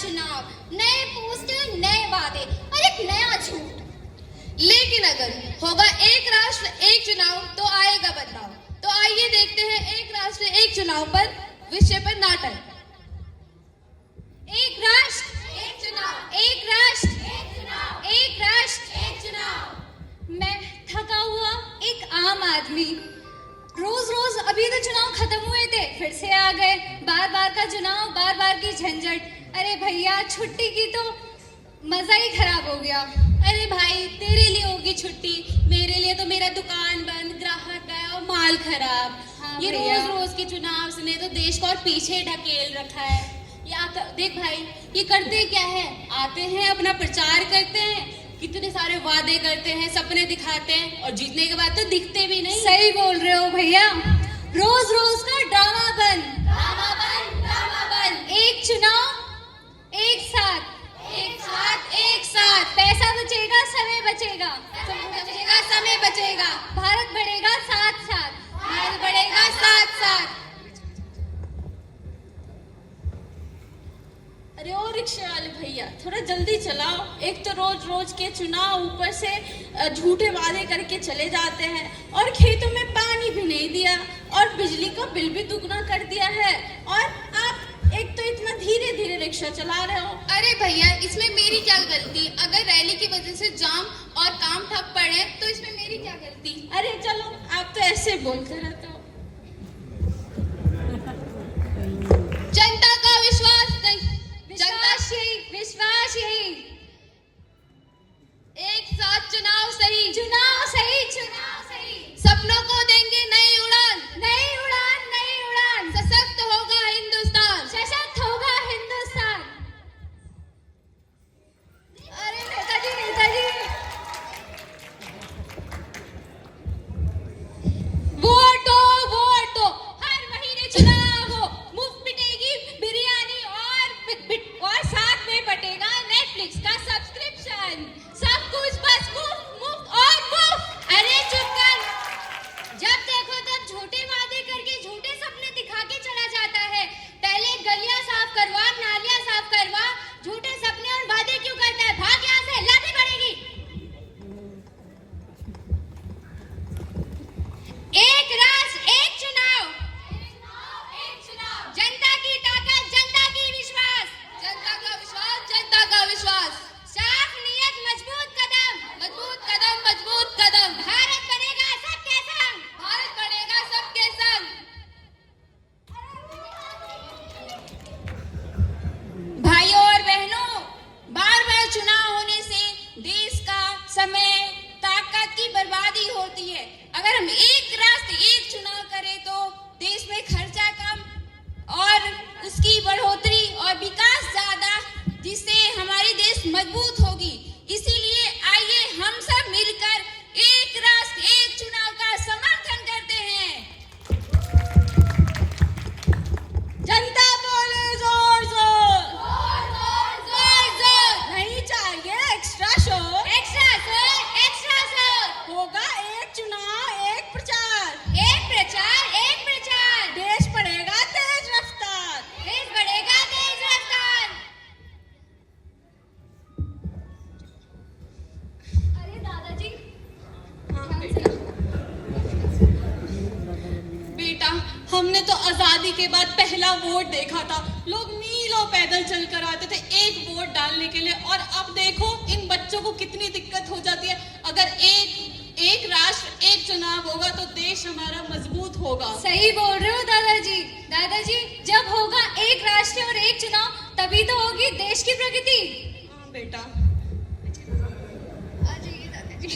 चुनाव, नए पोस्टर, नए वादे और एक नया झूठ। लेकिन अगर होगा एक राष्ट्र एक चुनाव तो आएगा बदलाव। तो आइए देखते हैं एक राष्ट्र एक चुनाव पर विषय पर नाटक। एक राष्ट्र एक चुनाव, एक राष्ट्र एक चुनाव, एक राष्ट्र एक चुनाव। मैं थका हुआ एक आम आदमी, रोज रोज अभी तो चुनाव खत्म हुए थे, फिर से आ गए, बार बार का चुनाव, बार बार की झंझट। अरे भैया, छुट्टी की तो मजा ही खराब हो गया। अरे भाई, तेरे लिए होगी छुट्टी, मेरे लिए तो मेरा दुकान बंद, ग्राहक गया और माल खराब। हाँ ये भैया। रोज रोज के चुनाव ने तो देश को और पीछे ढकेल रखा है। देख भाई, ये करते क्या है, आते हैं अपना प्रचार करते हैं, कितने सारे वादे करते हैं, सपने दिखाते हैं और जीतने के बाद तो दिखते भी नहीं। सही बोल रहे हो भैया, रोज रोज का ड्रामा बंद, ड्रामा बंद, ड्रामा बंद। एक चुनाव एक साथ, एक साथ, एक साथ। पैसा बचेगा, समय बचेगा, बचेगा, समय बचेगा, भारत बढ़ेगा साथ साथ, भारत बढ़ेगा साथ साथ। अरे ओ रिक्शा वाले भैया, थोड़ा जल्दी चलाओ। एक तो रोज रोज के चुनाव, ऊपर से झूठे वादे करके चले जाते हैं और खेतों में पानी भी नहीं दिया और बिजली का बिल भी दुगना कर दिया है। और आप एक तो इतना धीरे धीरे रिक्शा चला रहे हो। अरे भैया, इसमें मेरी क्या गलती? अगर रैली की वजह से जाम और काम ठप पड़े तो इसमें मेरी क्या गलती? अरे चलो, आप तो ऐसे बोलते रहते हो। जनता का विश्वास नहीं, विश्वास यही, विश्वास यही। एक साथ चुनाव सही, चुनाव सही, चुनाव सही। सपनों को देंगे नई उड़ान, नई उड़ान, नई उड़ान। सशक्त होगा हिंदुस्तान। सशक्त होगा हिंदुस्तान। अरे नेताजी, नेताजी। वोटो वोटो, हर महीने चुनाव हो, मुफ्त मिलेगी बिरयानी और साथ में बटेगा नेटफ्लिक्स का सब्सक्रिप्शन। सब कुछ बस मुफ्त, मुफ्त और मुफ्त। अरे चुप कर, जब देखो तब झूठे वादे करके झूठे सपने दिखा के चला जाता है। पहले गलियां साफ करवा, नालियां साफ करवा, झूठे सपने और वादे क्यों करता है? भाग यहाँ से, लाठी पड़ेगी। एक राष्ट्र एक चुनाव, एक चुनाव, जनता की ताकत, जनता की विश्वास, जनता का विश्वास, जनता का विश्वास। साफ नियत, मजबूत कदम, मजबूत कदम, मजबूत कदम। भारत बनेगा सबके संग। भारत बढ़ेगा सबके संग। भाइयों और बहनों, बार बार चुनाव होने से देश का समय, ताकत की बर्बादी होती है। अगर हम एक राष्ट्र एक चुनाव करें तो देश में खर्चा कम और उसकी बढ़ोतरी और विकास ज्यादा, जिससे हमारी देश मजबूत होगी। इसीलिए आइए हम सब मिलकर एक राष्ट्र एक चुनाव का समर्थन करते हैं। जनता बोले जोर जोर, जोर जोर। नहीं चाहिए एक्स्ट्रा शोर, एक्स्ट्रा जोर, एक्स्ट्रा जोर। होगा एक चुनाव एक प्रचार, एक प्रचार, एक प्रचार। देश बढ़ेगा तेज रफ्तार। देश बढ़ेगा तेज रफ्तार। अरे दादाजी, बेटा, हमने तो आजादी के बाद पहला वोट देखा था। लोग मीलों पैदल चल कर आते थे एक वोट डालने के लिए, और अब देखो इन बच्चों को कितनी दिक्कत हो जाती है। अगर एक राष्ट्र एक चुनाव होगा तो देश हमारा मजबूत होगा। सही बोल रहे हो दादाजी। दादाजी, जब होगा एक राष्ट्र और एक चुनाव, तभी तो होगी देश की प्रगति। हाँ बेटा। आ जाइए दादाजी।